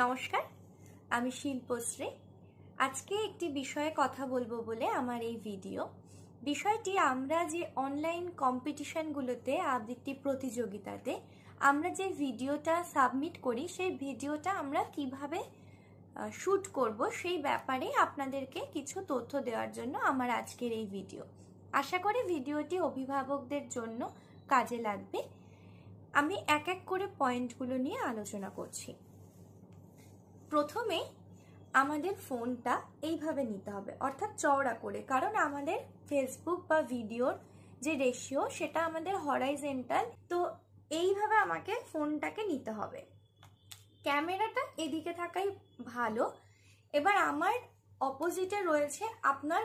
নমস্কার, আমি শিল্পশ্রী। আজকে একটি বিষয়ে কথা বলবো বলে আমার এই ভিডিও। বিষয়টি আমরা যে অনলাইন কম্পিটিশনগুলোতে আবৃত্তি প্রতিযোগিতাতে আমরা যে ভিডিওটা সাবমিট করি সেই ভিডিওটা আমরা কিভাবে শ্যুট করব সেই ব্যাপারে আপনাদেরকে কিছু তথ্য দেওয়ার জন্য আমার আজকের এই ভিডিও। আশা করি ভিডিওটি অভিভাবকদের জন্য কাজে লাগবে। আমি এক এক করে পয়েন্টগুলো নিয়ে আলোচনা করছি। প্রথমে আমাদের ফোনটা এইভাবে নিতে হবে, অর্থাৎ চওড়া করে, কারণ আমাদের ফেসবুক বা ভিডিওর যে রেশিও সেটা আমাদের হরাইজন্টাল। তো এইভাবে আমাকে ফোনটাকে নিতে হবে। ক্যামেরাটা এদিকে থাকাই ভালো। এবার আমার অপোজিটে রয়েছে আপনার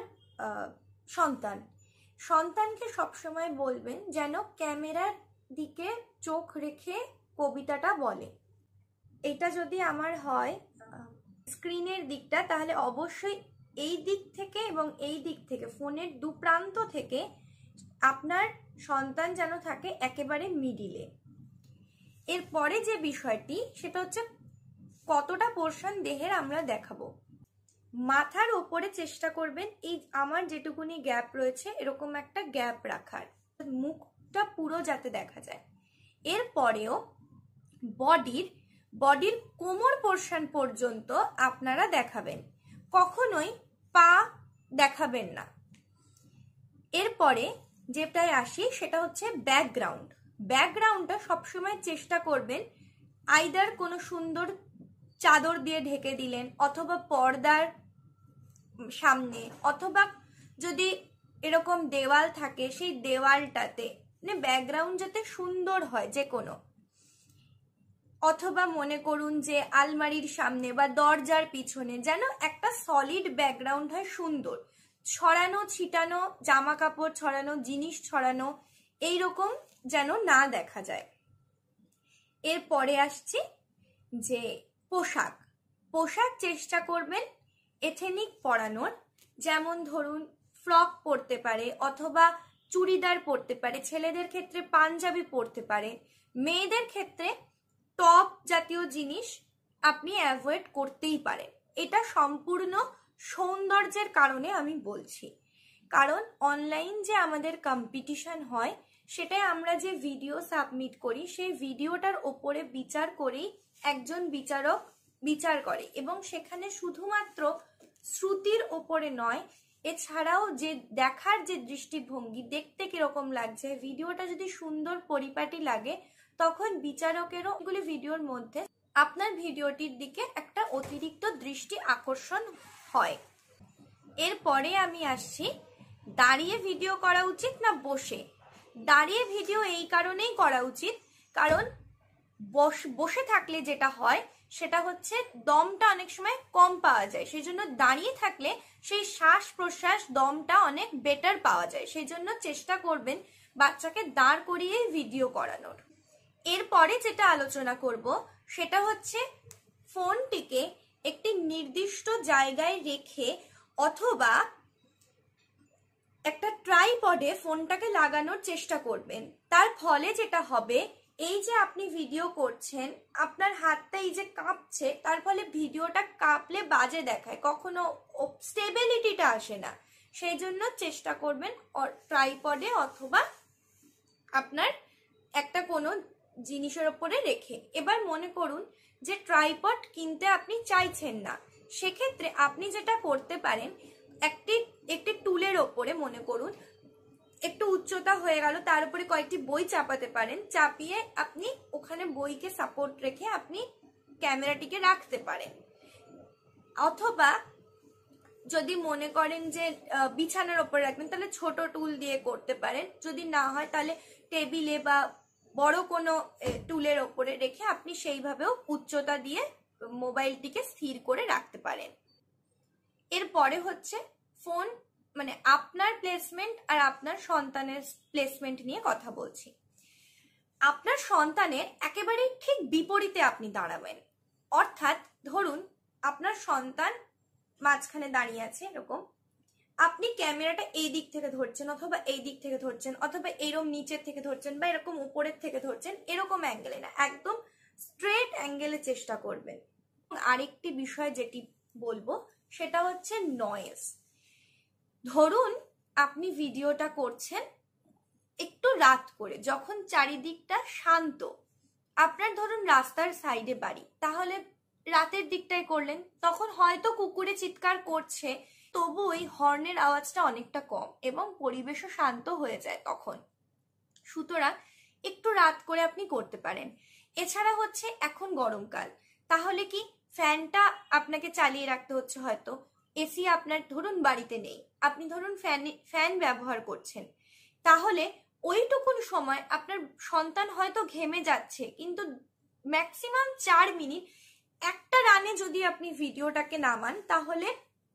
সন্তানকে সবসময় বলবেন যেন ক্যামেরার দিকে চোখ রেখে কবিতাটা বলে। এটা যদি আমার হয় স্ক্রিনের দিকটা, তাহলে অবশ্যই এই দিক থেকে এবং এই দিক থেকে ফোনের দু প্রান্ত থেকে আপনার সন্তান যেন থাকে একেবারে মিডিলে। এরপরে যে বিষয়টি সেটা হচ্ছে কতটা পোর্শন দেহের আমরা দেখাবো। মাথার ওপরে চেষ্টা করবেন এই আমার যেটুকুনি গ্যাপ রয়েছে এরকম একটা গ্যাপ রাখার, মুখটা পুরো যাতে দেখা যায়। এরপরেও বডির কোমর পোর্শন পর্যন্ত আপনারা দেখাবেন, কখনোই পা দেখাবেন না। এরপরে যেটাই আসি সেটা হচ্ছে ব্যাকগ্রাউন্ডটা সবসময় চেষ্টা করবেন আইদার কোনো সুন্দর চাদর দিয়ে ঢেকে দিলেন, অথবা পর্দার সামনে, অথবা যদি এরকম দেওয়াল থাকে সেই দেওয়ালটাতে, মানে ব্যাকগ্রাউন্ড যাতে সুন্দর হয় যে কোনো, অথবা মনে করুন যে আলমারির সামনে বা দরজার পিছনে যেন একটা সলিড ব্যাকগ্রাউন্ড হয়, সুন্দর ছড়ানো ছিটানো জামা কাপড় ছড়ানো, জিনিস ছড়ানো এইরকম যেন না দেখা যায়। এরপরে আসছি যে পোশাক চেষ্টা করবেন এথেনিক পরানোর, যেমন ধরুন ফ্রক পরতে পারে অথবা চুড়িদার পরতে পারে, ছেলেদের ক্ষেত্রে পাঞ্জাবি পরতে পারে, মেয়েদের ক্ষেত্রে টপ জাতীয় জিনিস আপনি অ্যাভয়েড করতেই পারেন। এটা সম্পূর্ণ সৌন্দর্যের কারণে আমি বলছি, কারণ অনলাইন যে আমাদের কম্পিটিশন হয় সেটাই আমরা যে ভিডিও সাবমিট করি সেই ভিডিওটার ওপরে বিচার করেই একজন বিচারক বিচার করে, এবং সেখানে শুধুমাত্র শ্রুতির ওপরে নয়, এছাড়াও যে দেখার যে দৃষ্টিভঙ্গি, দেখতে কিরকম লাগছে, ভিডিওটা যদি সুন্দর পরিপাটি লাগে তখন বিচারকেরও এগুলি ভিডিওর মধ্যে আপনার ভিডিওটির দিকে একটা অতিরিক্ত দৃষ্টি আকর্ষণ হয়। এরপরে আমি আসছি দাঁড়িয়ে ভিডিও করা উচিত না বসে। দাঁড়িয়ে ভিডিও এই কারণেই করা উচিত, কারণ বসে থাকলে যেটা হয় সেটা হচ্ছে দমটা অনেক সময় কম পাওয়া যায়, সেই জন্য দাঁড়িয়ে থাকলে সেই শ্বাস প্রশ্বাস দমটা অনেক বেটার পাওয়া যায়। সেই জন্য চেষ্টা করবেন বাচ্চাকে দাঁড় করিয়ে ভিডিও করানোর। এরপরে যেটা আলোচনা করব সেটা হচ্ছে ফোনটিকে একটি নির্দিষ্ট জায়গায় রেখে অথবা একটা ট্রাইপডে ফোনটাকে লাগানোর চেষ্টা করবেন। তার ফলে যেটা হবে, এই যে আপনি ভিডিও করছেন আপনার হাতটা এই যে কাঁপছে, তার ফলে ভিডিওটা কাঁপলে বাজে দেখায়, কখনো স্টেবিলিটিটা আসে না। সেই জন্য চেষ্টা করবেন ট্রাইপডে অথবা আপনার একটা কোনো জিনিসের ওপরে রেখে। এবার মনে করুন যে ট্রাইপড কিনতে আপনি চাইছেন না, সেক্ষেত্রে আপনি যেটা করতে পারেন, একটি টুলের ওপরে মনে করুন একটু উচ্চতা হয়ে গেল, তার উপরে কয়েকটি বই চাপাতে পারেন, চাপিয়ে আপনি ওখানে বইকে সাপোর্ট রেখে আপনি ক্যামেরাটিকে রাখতে পারেন। অথবা যদি মনে করেন যে বিছানার ওপরে রাখবেন তাহলে ছোট টুল দিয়ে করতে পারেন, যদি না হয় তাহলে টেবিলে বা বড় কোনো টুলের ওপরে রেখে আপনি সেইভাবেও উচ্চতা দিয়ে মোবাইলটিকে স্থির করে রাখতে পারেন। এরপরে হচ্ছে ফোন, মানে আপনার প্লেসমেন্ট আর আপনার সন্তানের প্লেসমেন্ট নিয়ে কথা বলছি। আপনার সন্তানের একেবারে ঠিক বিপরীতে আপনি দাঁড়াবেন, অর্থাৎ ধরুন আপনার সন্তান মাঝখানে দাঁড়িয়ে আছে এরকম, আপনি ক্যামেরাটা এই দিক থেকে ধরছেন অথবা এই দিক থেকে ধরছেন অথবা এরকম নিচের থেকে ধরছেন বা এরকম উপরের থেকে ধরছেন, এরকম অ্যাঙ্গেলে না, একদম স্ট্রেট অ্যাঙ্গেলে চেষ্টা করবেন। আরেকটি বিষয় যেটি বলবো সেটা হচ্ছে নয়েজ। ধরুন আপনি ভিডিওটা করছেন একটু রাত করে, যখন চারিদিকটা শান্ত, আপনার ধরুন রাস্তার সাইডে বাড়ি, তাহলে রাতের দিকটায় করলেন, তখন হয়তো কুকুরে চিৎকার করছে, তবু ওই হর্নের আওয়াজটা অনেকটা কম এবং পরিবেশও শান্ত হয়ে যায় তখন। সুতরাং একটু রাত করে আপনি করতে পারেন। এছাড়া হচ্ছে এখন গরমকাল, তাহলে কি ফ্যানটা আপনাকে চালিয়ে রাখতে হচ্ছে, হয়তো এসি আপনার ধরুন বাড়িতে নেই, আপনি ধরুন ফ্যান ব্যবহার করছেন, তাহলে ওইটুকুন সময় আপনার সন্তান হয়তো ঘেমে যাচ্ছে, কিন্তু ম্যাক্সিমাম 4 মিনিট একটা রানে যদি আপনি ভিডিওটাকে নামান, তাহলে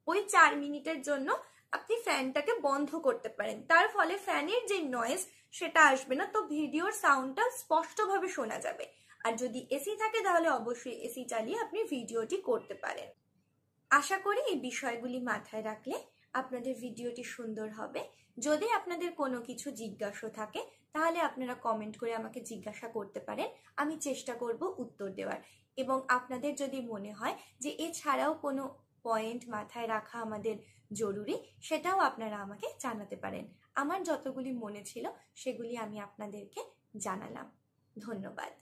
ওই 4 মিনিটের জন্য আপনি ফ্যানটাকে বন্ধ করতে পারেন। তার ফলে ফ্যানের যে নয়েজ সেটা আসবে না, তো ভিডিওর সাউন্ডটা স্পষ্টভাবে শোনা যাবে। আর যদি এসি থাকে তাহলে অবশ্যই এসি চালিয়ে আপনি ভিডিওটি করতে পারেন। আশা করি এই বিষয়গুলি মাথায় রাখলে আপনাদের ভিডিওটি সুন্দর হবে। যদি আপনাদের কোনো কিছু জিজ্ঞাসা থাকে তাহলে আপনারা কমেন্ট করে আমাকে জিজ্ঞাসা করতে পারেন, আমি চেষ্টা করব উত্তর দেওয়ার। এবং আপনাদের যদি মনে হয় যে এছাড়াও কোনো পয়েন্ট মাথায় রাখা আমাদের জরুরি, সেটাও আপনারা আমাকে জানাতে পারেন। আমার যতগুলি মনে ছিল সেগুলি আমি আপনাদেরকে জানালাম। ধন্যবাদ।